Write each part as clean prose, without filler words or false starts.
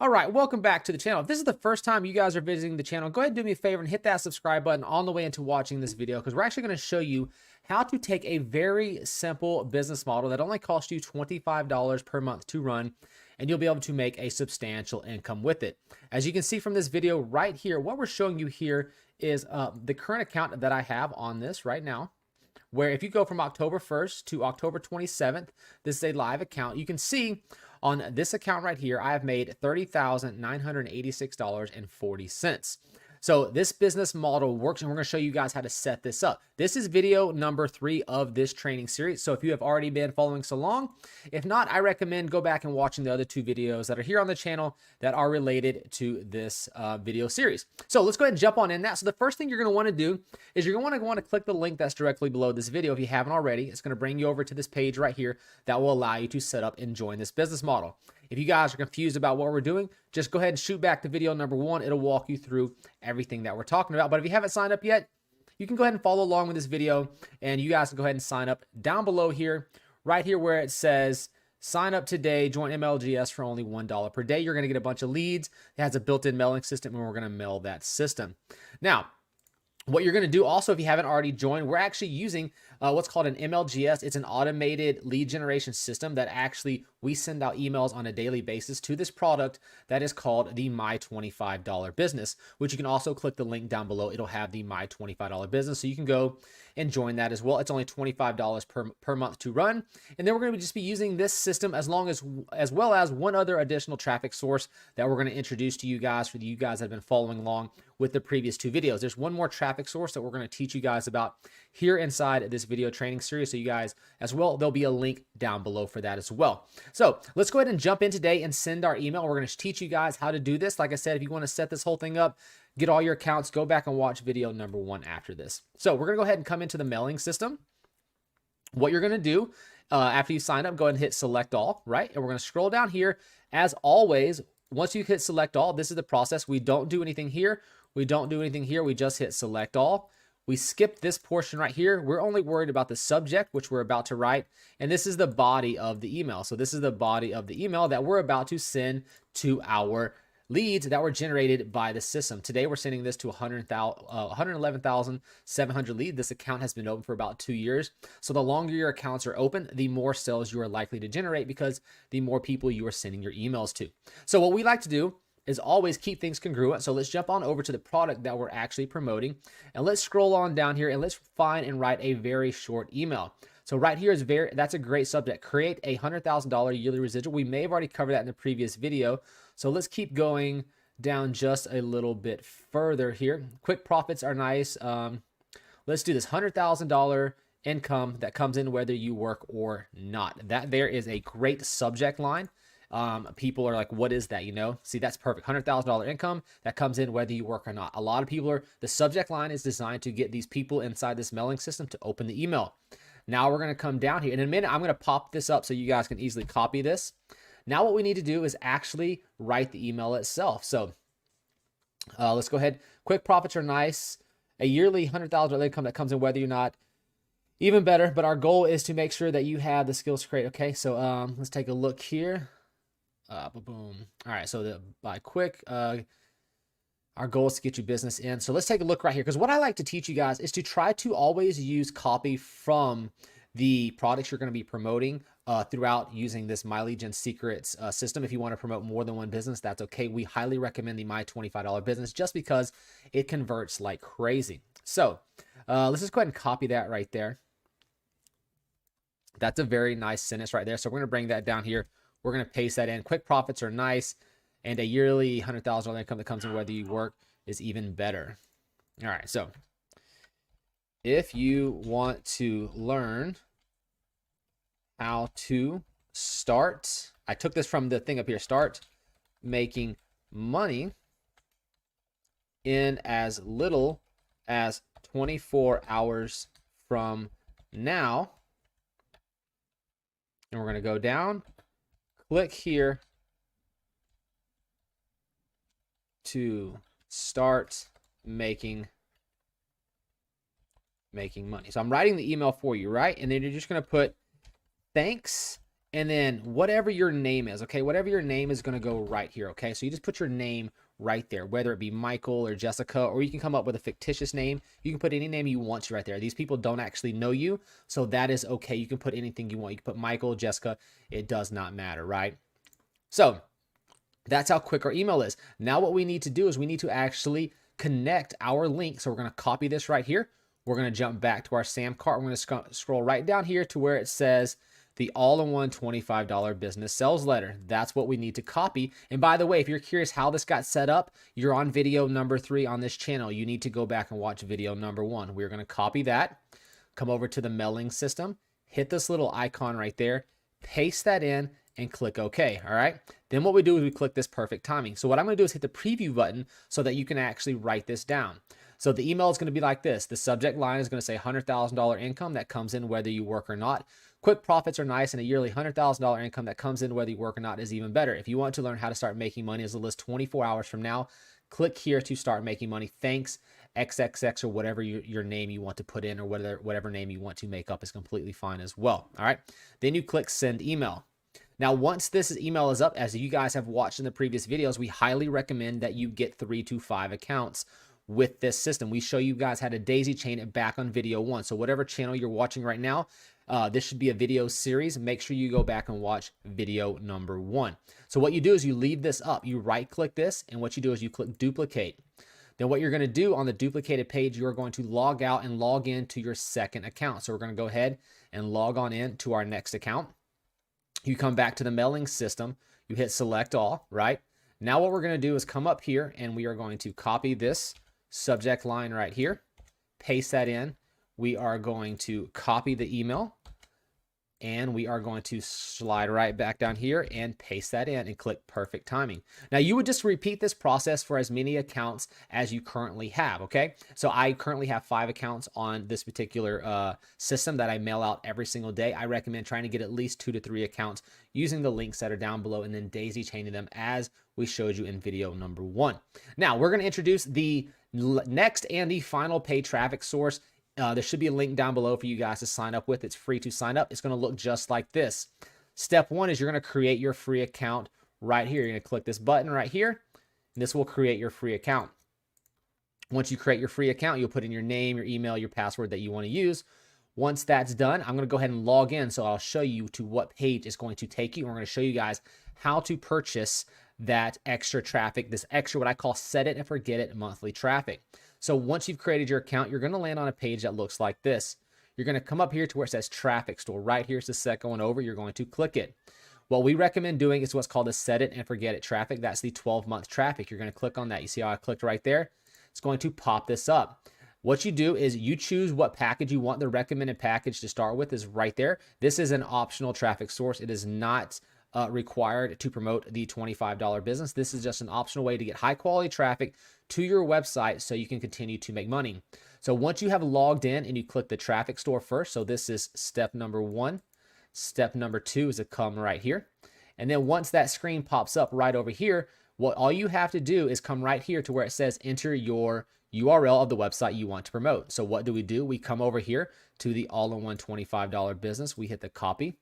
All right, welcome back to the channel. If this is the first time you guys are visiting the channel, go ahead and do me a favor and hit that subscribe button on the way into watching this video, because we're actually going to show you how to take a very simple business model that only costs you $25 per month to run, and you'll be able to make a substantial income with it. As you can see from this video right here, what we're showing you here is the current account that I have on this right now, where if you go from October 1st to October 27th, this is a live account. You can see on this account right here, I have made $30,986.40. So this business model works, and we're going to show you guys how to set this up. This is video number 3 of this training series. So if you have already been following so long, if not, I recommend go back and watching the other 2 videos that are here on the channel that are related to this video series. So let's go ahead and jump on in that. So the first thing you're going to want to do is you're going to want to click the link that's directly below this video. If you haven't already, it's going to bring you over to this page right here that will allow you to set up and join this business model. If you guys are confused about what we're doing, just go ahead and shoot back to video number 1. It'll walk you through everything that we're talking about. But if you haven't signed up yet, you can go ahead and follow along with this video, and you guys can go ahead and sign up down below here, right here where it says sign up today, join MLGS for only $1 per day. You're going to get a bunch of leads. It has a built-in mailing system, and we're going to mail that system. Now, what you're going to do also, if you haven't already joined, we're actually using what's called an MLGS. It's an automated lead generation system that actually we send out emails on a daily basis to this product that is called the My $25 Business, which you can also click the link down below. It'll have the My $25 Business, so you can go and join that as well. It's only $25 per month to run. And then we're going to just be using this system as well as one other additional traffic source that we're going to introduce to you guys for you guys that have been following along with the previous 2 videos. There's one more traffic source that we're going to teach you guys about here inside this video training series. So you guys as well, there'll be a link down below for that as well. So let's go ahead and jump in today and send our email. We're going to teach you guys how to do this. Like I said, if you want to set this whole thing up, get all your accounts, go back and watch video number 1 after this. So we're going to go ahead and come into the mailing system. What you're going to do after you sign up, go ahead and hit select all, right? And we're going to scroll down here. As always, once you hit select all, this is the process. We don't do anything here. We don't do anything here. We just hit select all. We skip this portion right here. We're only worried about the subject, which we're about to write. And this is the body of the email. So this is the body of the email that we're about to send to our leads that were generated by the system. Today, we're sending this to 111,700 leads. This account has been open for about 2 years. So the longer your accounts are open, the more sales you are likely to generate because the more people you are sending your emails to. So what we like to do is always keep things congruent. So let's jump on over to the product that we're actually promoting, and let's scroll on down here and let's find and write a very short email. So right here is that's a great subject. Create a $100,000 yearly residual. We may have already covered that in the previous video. So let's keep going down just a little bit further here. Quick profits are nice. Let's do this $100,000 income that comes in whether you work or not. That there is a great subject line. People are like, what is that? You know, see, that's perfect. $100,000 income that comes in whether you work or not. A lot of people the subject line is designed to get these people inside this mailing system to open the email. Now we're going to come down here. In a minute, I'm going to pop this up so you guys can easily copy this. Now what we need to do is actually write the email itself. So let's go ahead. Quick profits are nice. A yearly $100,000 income that comes in whether you're not. Even better, but our goal is to make sure that you have the skills to create. Okay, so let's take a look here. Boom. All right, so by quick, our goal is to get you business in. So let's take a look right here, because what I like to teach you guys is to try to always use copy from the products you're going to be promoting throughout using this My Lead Gen Secrets system. If you want to promote more than one business, that's okay. We highly recommend the My $25 Business just because it converts like crazy. So let's just go ahead and copy that right there. That's a very nice sentence right there. So we're going to bring that down here. We're going to paste that in. Quick profits are nice, and a yearly $100,000 income that comes in whether you work is even better. All right, so if you want to learn how to start, I took this from the thing up here, start making money in as little as 24 hours from now. And we're going to go down. Click here to start making money. So I'm writing the email for you, right? And then you're just going to put thanks and then whatever your name is, okay, whatever your name is going to go right here, okay? So you just put your name right there, whether it be Michael or Jessica, or you can come up with a fictitious name. You can put any name you want to right there. These people don't actually know you, so that is okay. You can put anything you want. You can put Michael, Jessica, it does not matter, right? So that's how quick our email is. Now what we need to do is we need to actually connect our link. So we're going to copy this right here. We're going to jump back to our SAM cart. We're going to scroll right down here to where it says the all-in-one $25 business sales letter. That's what we need to copy. And by the way, if you're curious how this got set up, you're on video number 3 on this channel. You need to go back and watch video number 1. We're going to copy that, come over to the mailing system, hit this little icon right there, paste that in, and click OK. All right. Then what we do is we click this perfect timing. So what I'm going to do is hit the preview button so that you can actually write this down. So the email is going to be like this. The subject line is going to say $100,000 income that comes in whether you work or not. Quick profits are nice, and a yearly $100,000 income that comes in whether you work or not is even better. If you want to learn how to start making money as little as 24 hours from now, click here to start making money. Thanks, XXX, or whatever your name you want to put in, or whatever name you want to make up is completely fine as well. All right. Then you click send email. Now, once this email is up, as you guys have watched in the previous videos, we highly recommend that you get 3 to 5 accounts with this system. We show you guys how to daisy chain it back on video 1. So whatever channel you're watching right now, this should be a video series. Make sure you go back and watch video number 1. So what you do is you leave this up. You right click this, and what you do is you click duplicate. Then what you're going to do on the duplicated page, you're going to log out and log in to your second account. So we're going to go ahead and log on in to our next account. You come back to the mailing system, you hit select all, right? Now what we're going to do is come up here, and we are going to copy this subject line right here, paste that in. We are going to copy the email, and we are going to slide right back down here and paste that in and click perfect timing. Now you would just repeat this process for as many accounts as you currently have, okay? So I currently have 5 accounts on this particular system that I mail out every single day. I recommend trying to get at least 2 to 3 accounts using the links that are down below and then daisy chaining them as we showed you in video number 1. Now we're gonna introduce the next and the final paid traffic source. There should be a link down below for you guys to sign up with. It's free to sign up. It's going to look just like this. Step 1 is you're going to create your free account right here. You're going to click this button right here, and this will create your free account. Once you create your free account, you'll put in your name, your email, your password that you want to use. Once that's done, I'm going to go ahead and log in. So I'll show you to what page it's going to take you. And we're going to show you guys how to purchase that extra traffic, this extra, what I call set it and forget it monthly traffic. So once you've created your account, you're going to land on a page that looks like this. You're going to come up here to where it says traffic store. Right here's the second one over. You're going to click it. What we recommend doing is what's called a set it and forget it traffic. That's the 12-month traffic. You're going to click on that. You see how I clicked right there? It's going to pop this up. What you do is you choose what package you want. The recommended package to start with is right there. This is an optional traffic source. It is not required to promote the $25 business. This is just an optional way to get high quality traffic to your website so you can continue to make money. So once you have logged in and you click the traffic store first, so this is step number 1. Step number 2 is to come right here. And then once that screen pops up right over here, what all you have to do is come right here to where it says enter your URL of the website you want to promote. So what do? We come over here to the all-in-one $25 business. We hit the copy.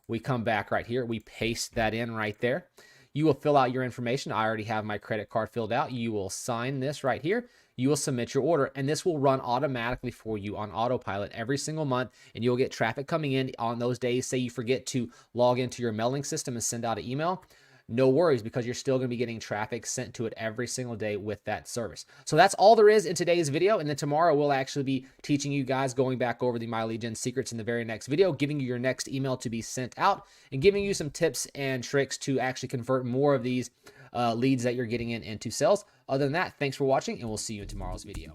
We come back right here. We paste that in right there. You will fill out your information. I already have my credit card filled out. You will sign this right here. You will submit your order, and this will run automatically for you on autopilot every single month, and you'll get traffic coming in on those days. Say you forget to log into your mailing system and send out an email. No worries, because you're still going to be getting traffic sent to it every single day with that service. So that's all there is in today's video. And then tomorrow we'll actually be teaching you guys, going back over the My Lead Gen secrets in the very next video, giving you your next email to be sent out and giving you some tips and tricks to actually convert more of these leads that you're getting into sales. Other than that, thanks for watching, and we'll see you in tomorrow's video.